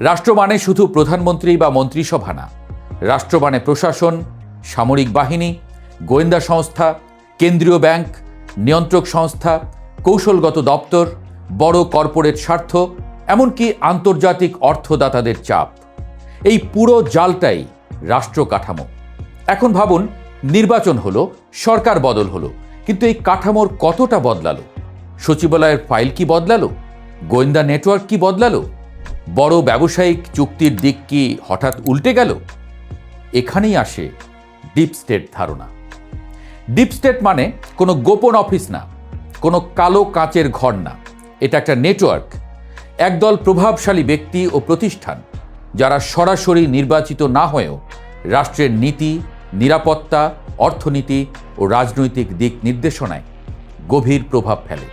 রাষ্ট্র মানে শুধু প্রধানমন্ত্রী বা মন্ত্রিসভা না, রাষ্ট্র মানে প্রশাসন, সামরিক বাহিনী, গোয়েন্দা সংস্থা, কেন্দ্রীয় ব্যাংক, নিয়ন্ত্রক সংস্থা, কৌশলগত দপ্তর, বড় কর্পোরেট স্বার্থ, এমনকি আন্তর্জাতিক অর্থদাতাদের চাপ। এই পুরো জালটাই রাষ্ট্র কাঠামো। এখন ভাবুন, নির্বাচন হলো, সরকার বদল হলো, কিন্তু এই কাঠামোর কতটা বদলালো? সচিবালয়ের ফাইল কি বদলালো? গোয়েন্দা নেটওয়ার্ক কি বদলালো? বড় ব্যবসায়িক চুক্তির দিক কি হঠাৎ উল্টে গেল? এখানেই আসে ডিপ স্টেট ধারণা। ডিপ স্টেট মানে কোনো গোপন অফিস না, কোনো কালো কাচের ঘর না। এটা একটা নেটওয়ার্ক, একদল প্রভাবশালী ব্যক্তি ও প্রতিষ্ঠান যারা সরাসরি নির্বাচিত না হয়েও রাষ্ট্রের নীতি, নিরাপত্তা, অর্থনীতি ও রাজনৈতিক দিক নির্দেশনায় গভীর প্রভাব ফেলে।